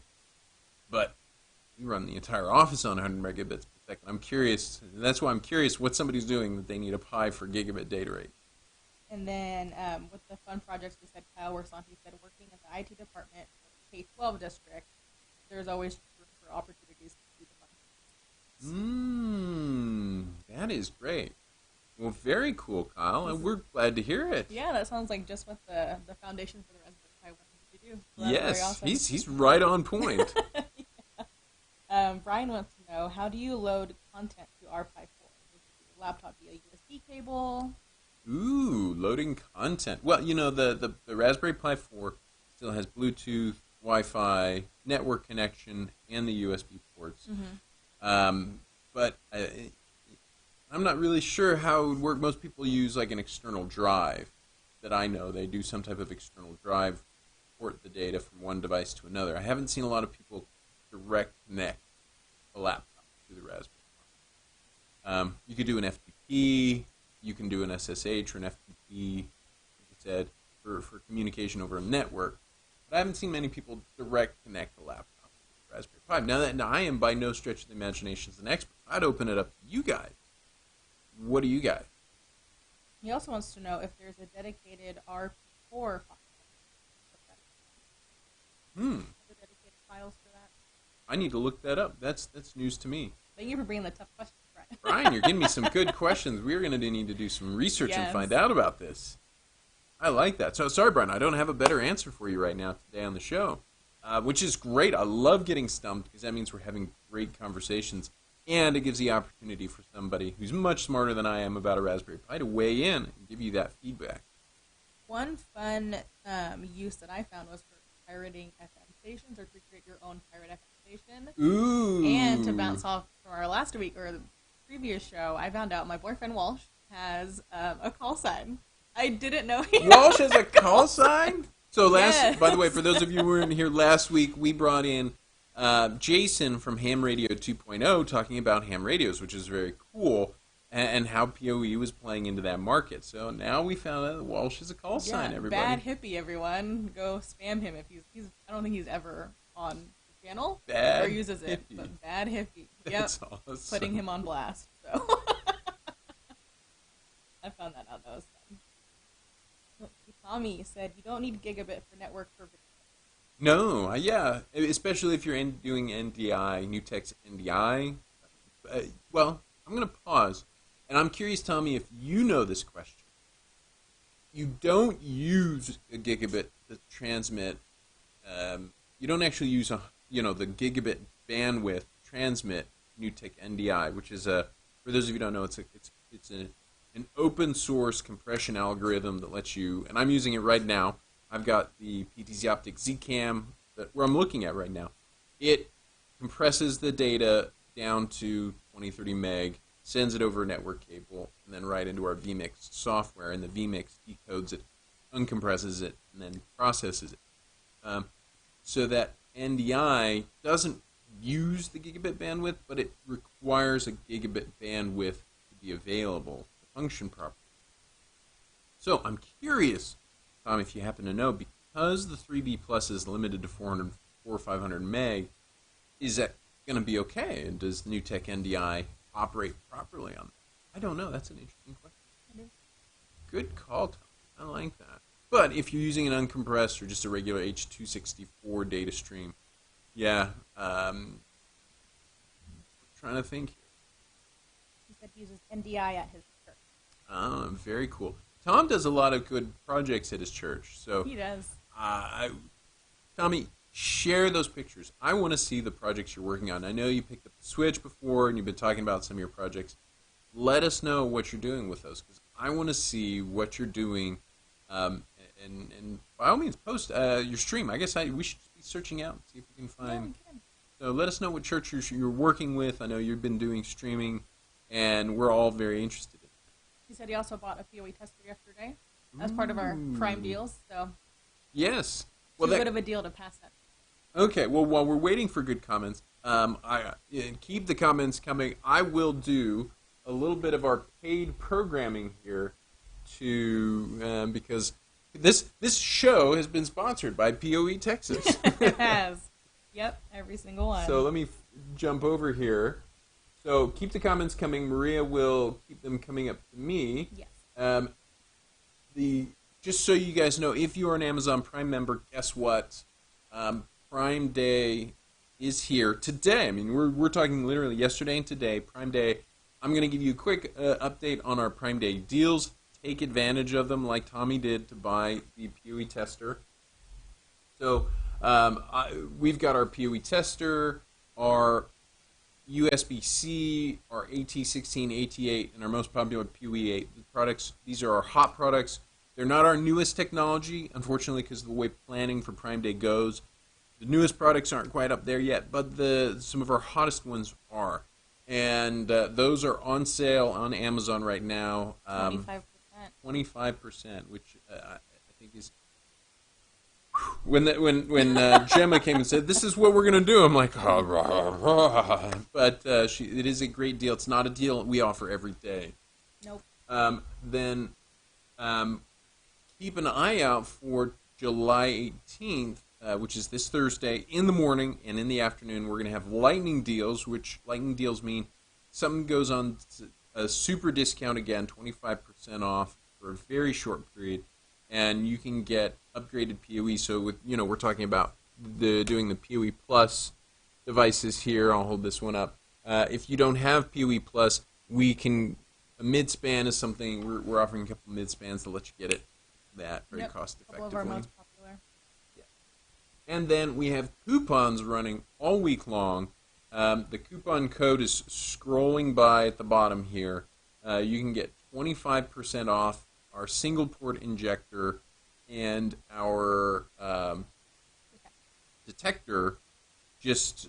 but we run the entire office on 100 megabits per second. I'm curious. That's why I'm curious what somebody's doing that they need a Pi for gigabit data rate. And then with the fun projects we said Kyle works on, he said working at the IT department for the K-12 district, there's always room for opportunities to do the fun. That is great. Well, very cool, Kyle, and we're glad to hear it. Yeah, that sounds like just what the foundation for the Raspberry Pi wanted to do. So yes, very awesome. he's right on point. Brian wants to to know, how do you load content to our Pi 4? Does your laptop via USB cable? Ooh, loading content. Well, you know, the Raspberry Pi 4 still has Bluetooth, Wi-Fi, network connection, and the USB ports. But I'm not really sure how it would work. Most people use like an external drive that I know. They do some type of external drive, port the data from one device to another. I haven't seen a lot of people direct connect a laptop to the Raspberry Pi. You could do an FTP, you can do an SSH or an FTP, like you said, for communication over a network. But I haven't seen many people direct connect a laptop to the Raspberry Pi. Now I am by no stretch of the imagination as an expert. I'd open it up to you guys. What do you got? He also wants to know if there's a dedicated RP4 file. Are there dedicated files for that? I need to look that up. That's news to me. Thank you for bringing the tough questions, Brian. Brian, you're giving me some good questions. We're going to need to do some research and find out about this. I like that. So sorry, Brian, I don't have a better answer for you right now today on the show, which is great. I love getting stumped because that means we're having great conversations, and it gives the opportunity for somebody who's much smarter than I am about a Raspberry Pi to weigh in and give you that feedback. One fun use that I found was for pirating FM stations, or to create your own pirate FM station. Ooh. And to bounce off from our last week or the previous show, I found out my boyfriend Walsh has a call sign. I didn't know he Walsh has a call sign? So Yes. by the way, for those of you who weren't here last week, we brought in Jason from Ham Radio 2.0 talking about ham radios, which is very cool, and how PoE was playing into that market. So now we found out that Walsh is a call sign, everybody. Bad hippie, everyone. Go spam him if he's I don't think he's ever on the channel or uses it. Hippie. But bad hippie. Yep. That's awesome. Putting him on blast. So I found that out. That was fun. Tommy said you don't need gigabit for network for video. No, yeah, especially if you're doing NDI, Nutex NDI. Well, I'm going to pause, and I'm curious, Tommy, if you know this question. You don't use a gigabit to transmit. You don't actually use the gigabit bandwidth to transmit Nutex NDI, which is for those of you who don't know, it's an open source compression algorithm that lets you, and I'm using it right now. I've got the PTZ Optic Zcam where I'm looking at right now. It compresses the data down to 20-30 meg, sends it over a network cable, and then right into our vMix software, and the vMix decodes it, uncompresses it, and then processes it. So that NDI doesn't use the gigabit bandwidth, but it requires a gigabit bandwidth to be available to function properly. So I'm curious, Tom, if you happen to know, because the 3B Plus is limited to 400 or 500 meg, is that going to be okay? And does Nutex NDI operate properly on that? I don't know. That's an interesting question. Good call, Tom. I like that. But if you're using an uncompressed or just a regular H.264 data stream, yeah, trying to think here. He said he uses NDI at his church. Oh, very cool. Tom does a lot of good projects at his church. So He does. Tommy, share those pictures. I want to see the projects you're working on. I know you picked up the Switch before, and you've been talking about some of your projects. Let us know what you're doing with those, because I want to see what you're doing. And by all means, post your stream. I guess we should be searching out and see if we can find. Yeah, we can. So let us know what church you're working with. I know you've been doing streaming, and we're all very interested in it. He said he also bought a PoE tester yesterday as part of our Prime deals. So yes. too good of a deal to pass that. Okay, well, while we're waiting for good comments, keep the comments coming. I will do a little bit of our paid programming here because this show has been sponsored by PoE Texas. It has. Yep, every single one. So let me jump over here. So keep the comments coming. Maria will keep them coming up to me. Yes. Just so you guys know, if you are an Amazon Prime member, guess what? Prime Day is here today. I mean, we're talking literally yesterday and today, Prime Day. I'm going to give you a quick update on our Prime Day deals. Take advantage of them like Tommy did to buy the PoE tester. So we've got our PoE tester, our USB-C, our AT16, AT8, and our most popular PoE 8 products. These are our hot products. They're not our newest technology, unfortunately, because of the way planning for Prime Day goes. The newest products aren't quite up there yet, but some of our hottest ones are. And those are on sale on Amazon right now. 25%. 25%, which I think is... When Gemma came and said, "This is what we're going to do," I'm like, oh, rah, rah. But it is a great deal. It's not a deal we offer every day. Nope. Then keep an eye out for July 18th, which is this Thursday, in the morning and in the afternoon. We're going to have lightning deals, which lightning deals mean something goes on a super discount again, 25% off for a very short period. And you can get upgraded PoE. So we're talking about doing the PoE Plus devices here. I'll hold this one up. If you don't have PoE Plus, a mid-span is something we're offering a couple mid-spans to let you get it that very cost effectively. Couple of our most popular. Yeah. And then we have coupons running all week long. The coupon code is scrolling by at the bottom here. You can get 25% off our single port injector and our detector just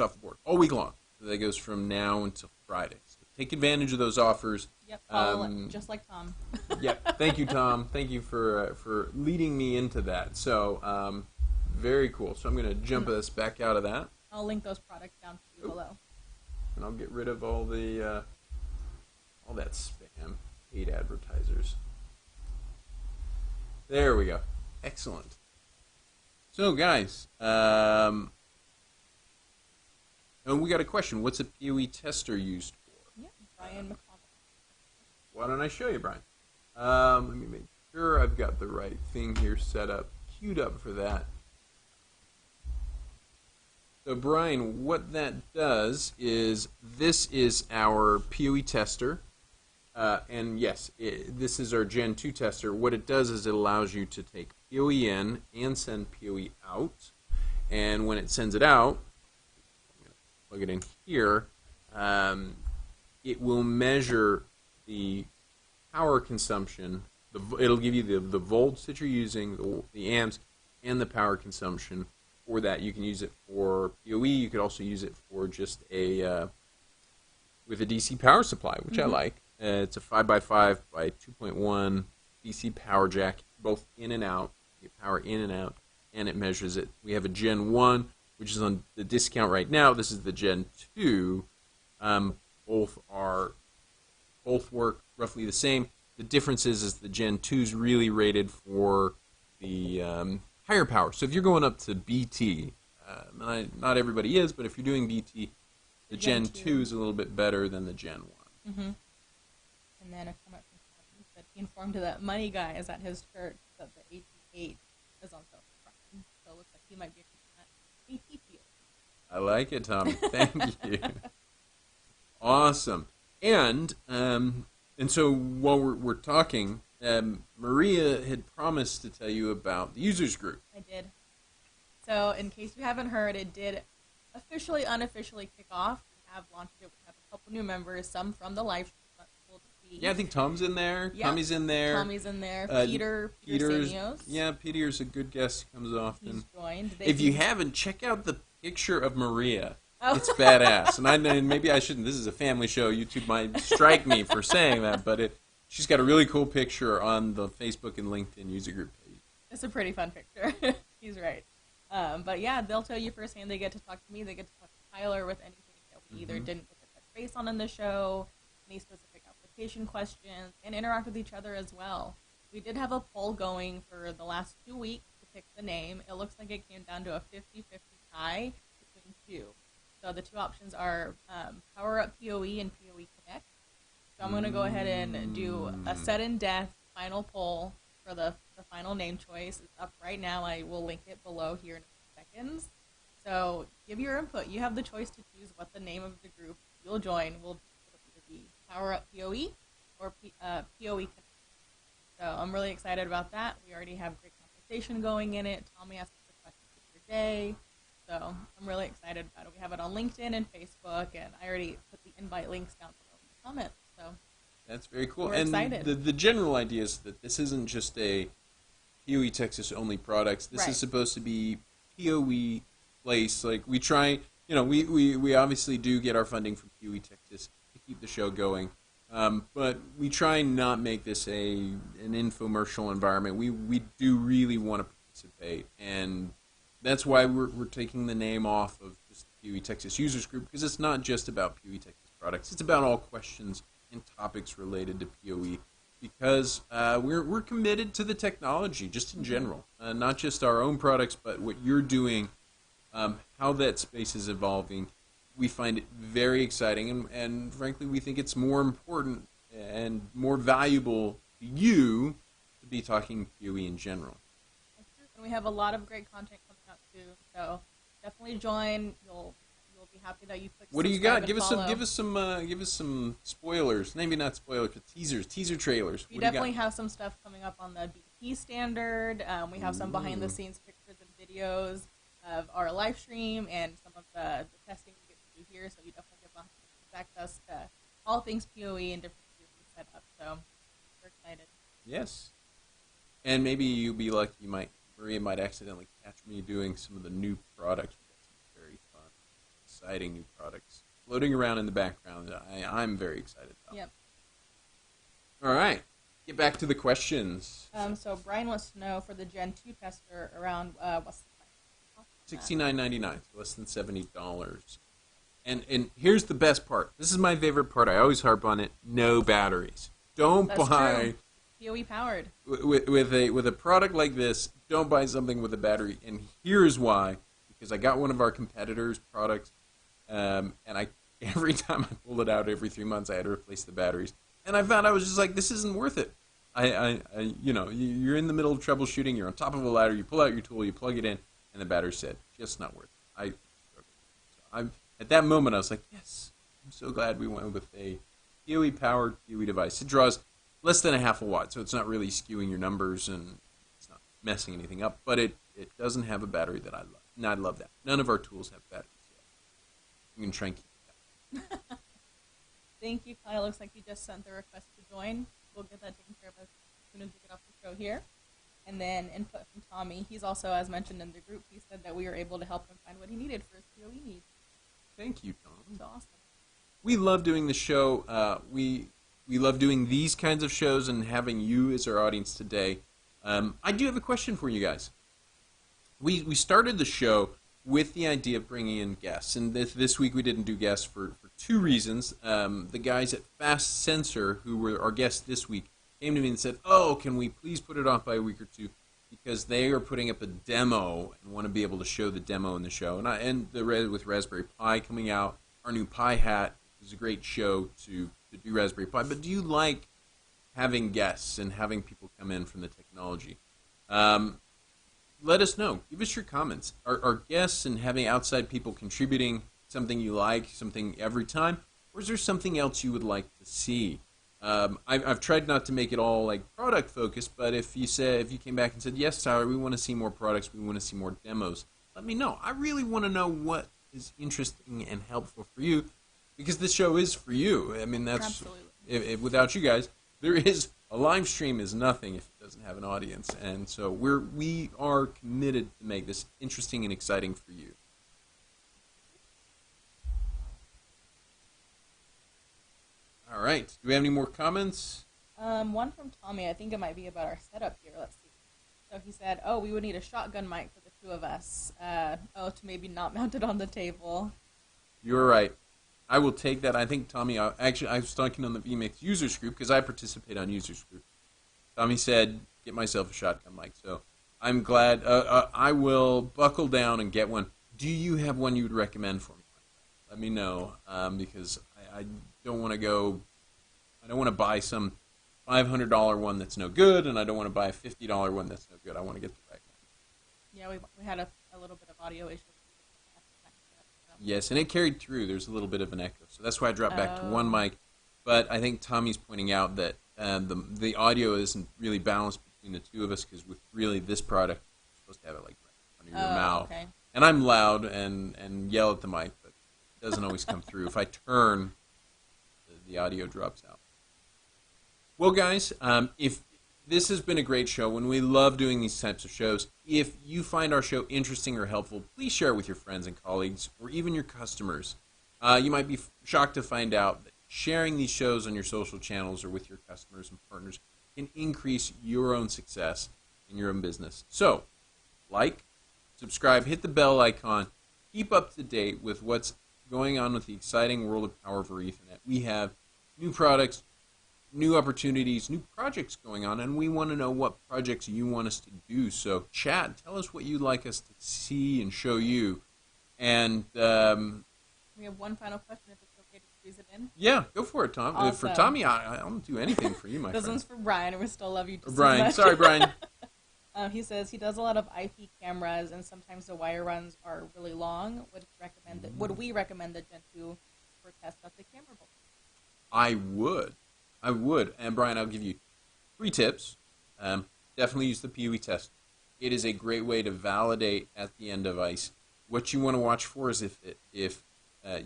off the board all week long. So that goes from now until Friday. So take advantage of those offers. Yep, follow it, just like Tom. Yep, thank you, Tom. Thank you for leading me into that. So very cool. So I'm going to jump us back out of that. I'll link those products down for you below. And I'll get rid of all that spam, paid advertisers. There we go. Excellent. So, guys, and we got a question. What's a PoE tester used for? Yep, Brian McConnell. Why don't I show you, Brian? Let me make sure I've got the right thing here set up, queued up for that. So, Brian, what that does is this is our PoE tester. And yes, this is our Gen 2 tester. What it does is it allows you to take PoE in and send PoE out. And when it sends it out, I'm going to plug it in here, it will measure the power consumption. It'll give you the volts that you're using, the amps, and the power consumption for that. You can use it for PoE. You could also use it for just with a DC power supply, which I like. It's a 5x5 by 2.1 DC power jack, both in and out. You get power in and out, and it measures it. We have a Gen 1, which is on the discount right now. This is the Gen 2. Both work roughly the same. The difference is the Gen 2 is really rated for the higher power. So if you're going up to BT, not everybody is, but if you're doing BT, the Gen 2 is a little bit better than the Gen 1. Mm-hmm. And then a comment from Kevin said he informed that Money Guy is at his church that the AT8 is on sale for Prime. So it looks like he might be a AT. I like it, Tommy. Thank you. Awesome. And so while we're talking, Maria had promised to tell you about the users group. I did. So in case you haven't heard, it did officially, unofficially kick off. We have launched it. We have a couple new members, some from the live stream. Yeah, I think Tom's in there. Yep. Tommy's in there. Tommy's in there. Peter Sanios. Yeah, Peter's a good guest. Comes often. He's joined. If you haven't, check out the picture of Maria. Oh. It's badass. And maybe I shouldn't. This is a family show. YouTube might strike me for saying that, but she's got a really cool picture on the Facebook and LinkedIn user group page. It's a pretty fun picture. He's right. But yeah, they'll tell you firsthand. They get to talk to me. They get to talk to Tyler with anything that we either didn't get to touch base on in the show, any specific application questions, and interact with each other as well. We did have a poll going for the last 2 weeks to pick the name. It looks like it came down to a 50-50 tie between two. So the two options are Power Up PoE and PoE Connect. So I'm going to go ahead and do a sudden death final poll for the final name choice. It's up right now. I will link it below here in a few seconds. So give your input. You have the choice to choose what the name of the group you'll join will either be Power Up PoE or PoE Connect. So I'm really excited about that. We already have great conversation going in it. Tommy asked us a question for day. So I'm really excited about it. We have it on LinkedIn and Facebook, and I already put the invite links down below in the comments. So That's very cool. we're And excited. the general idea is that this isn't just a PoE Texas only products. This Right. is supposed to be PoE place. Like we try, we obviously do get our funding from PoE Texas to keep the show going. But we try and not make this an infomercial environment. We do really want to participate, and that's why we're taking the name off of just the PoE Texas Users Group, because it's not just about PoE Texas products. It's about all questions and topics related to PoE, because we're committed to the technology just in general, not just our own products, but what you're doing, how that space is evolving. We find it very exciting, and frankly, we think it's more important and more valuable to you to be talking PoE in general. That's true. And we have a lot of great content coming out too. So definitely join. You'll be happy that you clicked. What do you subscribe got? and Give us follow. give us some spoilers. Maybe not spoilers, but teaser trailers. We What do you definitely got? have some stuff coming up on the BP standard. We have some behind the scenes pictures and videos of our live stream and some of the testing we get to do here. So you definitely get behind the scenes access to all things PoE and different things we set up. So we're excited. Yes. And maybe you'll be lucky. Maria might accidentally catch me doing some of the new products. We've got some very fun, exciting new products floating around in the background that I'm very excited about. Yep. All right. Get back to the questions. So Brian wants to know for the Gen 2 tester around what's the price? $69.99, so less than $70. And here's the best part. This is my favorite part. I always harp on it. No batteries. Don't That's buy true. PoE powered. with a product like this. Don't buy something with a battery. And here's why: because I got one of our competitors' products, and every time I pulled it out every 3 months, I had to replace the batteries. And I found I was just like, this isn't worth it. You're in the middle of troubleshooting. You're on top of a ladder. You pull out your tool. You plug it in, and the battery said, just not worth it. At that moment, I was like, yes, I'm so glad we went with a PoE-powered PoE device. It draws less than a half a watt, so it's not really skewing your numbers, and it's not messing anything up, but it doesn't have a battery that I love. And I love that. None of our tools have batteries yet. You can try and keep that. Thank you, Kyle. Looks like you just sent the request to join. We'll get that taken care of as soon as we get off the show here. And then input from Tommy. He's also, as mentioned in the group, he said that we were able to help him find what he needed for his PoE needs. Thank you, Tom. So awesome. We love doing the show. We love doing these kinds of shows and having you as our audience today. I do have a question for you guys. We started the show with the idea of bringing in guests, and this week we didn't do guests for two reasons. The guys at Fast Sensor, who were our guests this week, came to me and said, "Oh, can we please put it off by a week or two?" Because they are putting up a demo and want to be able to show the demo in the show. With Raspberry Pi coming out, our new Pi Hat is a great show to do Raspberry Pi. But do you like having guests and having people come in from the technology? Let us know. Give us your comments. Are guests and having outside people contributing something you like, something every time? Or is there something else you would like to see? I've tried not to make it all like product focused, but if you came back and said, yes, Tyler, we want to see more products, we want to see more demos, let me know. I really want to know what is interesting and helpful for you, because this show is for you. I mean, that's Absolutely. if without you guys, a live stream is nothing if it doesn't have an audience, and so we are committed to make this interesting and exciting for you. All right. Do we have any more comments? One from Tommy. I think it might be about our setup here. Let's see. So he said, "Oh, we would need a shotgun mic for the two of us. To maybe not mount it on the table." You're right. I will take that. I think Tommy. I was talking on the VMix users group because I participate on users group. Tommy said, "Get myself a shotgun mic." So I'm glad. I will buckle down and get one. Do you have one you would recommend for me? Let me know, because I don't want to go. I don't want to buy some $500 one that's no good, and I don't want to buy a $50 one that's no good. I want to get the right one. Yeah, we had a little bit of audio issues. Yes, and it carried through. There's a little bit of an echo, so that's why I dropped back to one mic. But I think Tommy's pointing out that the audio isn't really balanced between the two of us, because with really this product, you're supposed to have it like right in front of your mouth. Okay. And I'm loud and yell at the mic, but it doesn't always come through. If I turn, the audio drops out. Well, guys, if this has been a great show, and we love doing these types of shows. If you find our show interesting or helpful, please share it with your friends and colleagues, or even your customers. You might be shocked to find out that sharing these shows on your social channels or with your customers and partners can increase your own success in your own business. So, like, subscribe, hit the bell icon, keep up to date with what's going on with the exciting world of Power over Ethernet. We have new products, new opportunities, new projects going on, and we want to know what projects you want us to do. So chat, tell us what you'd like us to see and show you. And We have one final question, if it's okay to squeeze it in. yeah, go for it, Tom. Awesome. For Tommy, I don't do anything for you, my This friend. one's for Brian, and we still love you just Brian, as much. sorry, Brian. He says he does a lot of IP cameras, and sometimes the wire runs are really long. Would we recommend the Gen 2 for test of the camera voltage? I would. And Brian, I'll give you 3 tips. Definitely use the PoE test. It is a great way to validate at the end device. What you want to watch for is if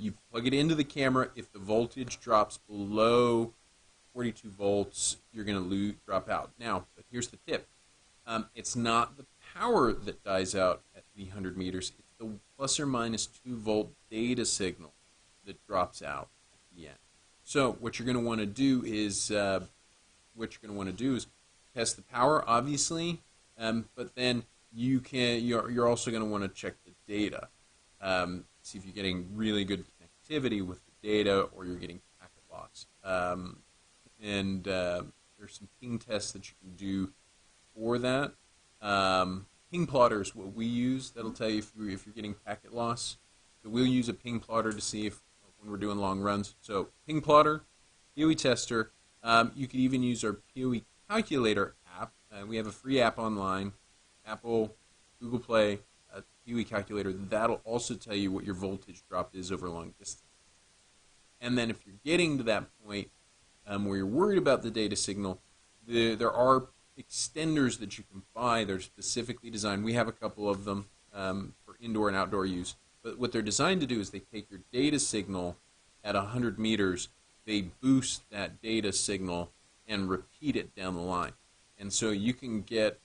you plug it into the camera, if the voltage drops below 42 volts, you're going to drop out. Now, but here's the tip. It's not the power that dies out at the 100 meters. It's the plus or minus 2 volt data signal that drops out at the end. So what you're going to want to do is test the power, obviously, but then you're also going to want to check the data. See if you're getting really good connectivity with the data, or you're getting packet loss. There's some ping tests that you can do for that. Ping plotter is what we use. That'll tell you if you're getting packet loss. So we'll use a ping plotter to see if when we're doing long runs. So ping plotter, PoE tester. You could even use our PoE calculator app. We have a free app online, Apple, Google Play, PoE calculator. That'll also tell you what your voltage drop is over a long distance. And then if you're getting to that point where you're worried about the data signal, there are extenders that you can buy. They're specifically designed. We have a couple of them for indoor and outdoor use. But what they're designed to do is they take your data signal at 100 meters, they boost that data signal and repeat it down the line. And so you can get,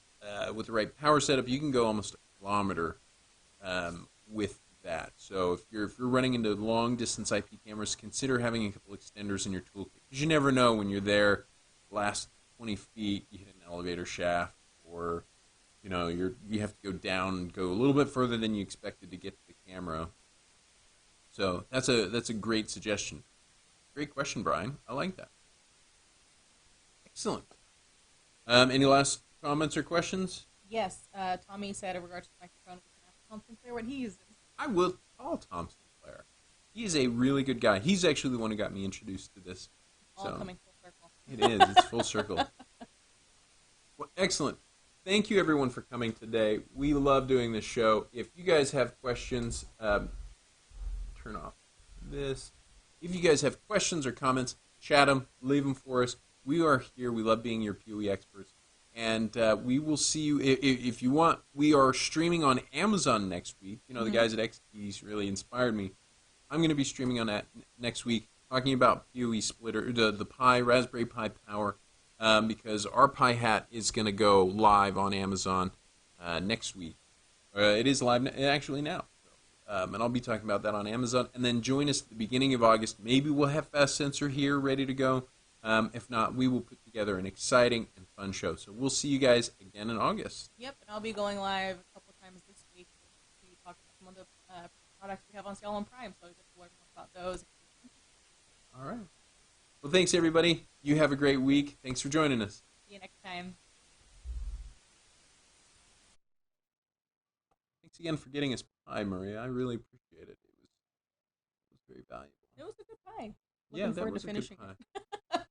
with the right power setup, you can go almost a kilometer with that. So if you're running into long distance IP cameras, consider having a couple extenders in your toolkit, because you never know when you're there, last 20 feet, you hit an elevator shaft, or you have to go down and go a little bit further than you expected to get to the camera. So that's a great suggestion. Great question, Brian. I like that. Excellent. Any last comments or questions? Yes, Tommy said in regards to the microphone, we can ask Tom Sinclair what he uses. I will call Tom Sinclair. He is a really good guy. He's actually the one who got me introduced to this. All coming full circle. It is. It's full circle. Well, excellent. Thank you, everyone, for coming today. We love doing this show. If you guys have questions, turn off this. If you guys have questions or comments, chat them, leave them for us. We are here. We love being your PoE experts. And we will see you, if you want. We are streaming on Amazon next week. The guys at XKeys really inspired me. I'm going to be streaming on that next week, talking about PoE splitter, the Pi, Raspberry Pi Power, because our Pi hat is going to go live on Amazon next week. It is live actually now. And I'll be talking about that on Amazon. And then join us at the beginning of August. Maybe we'll have Fast Sensor here ready to go. If not, we will put together an exciting and fun show. So we'll see you guys again in August. Yep, and I'll be going live a couple times this week to talk about some of the products we have on sale on Prime, so you get to learn more about those. All right. Well, thanks, everybody. You have a great week. Thanks for joining us. See you next time. Thanks again for getting us pie, Maria. I really appreciate it. It was very valuable. It was a good pie. Yeah, Looking that forward was to a good finishing pie. it.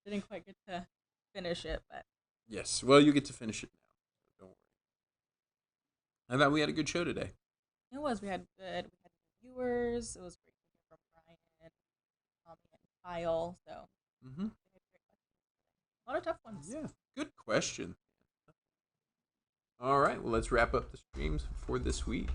Didn't quite get to finish it, but Yes. Well, you get to finish it now. So don't worry. I thought we had a good show today. it was. We had viewers. It was great to hear from Brian, Tommy, and Kyle. So Mm-hmm. they had great questions. A lot of tough ones. Yeah. Good question. All right, well, let's wrap up the streams for this week.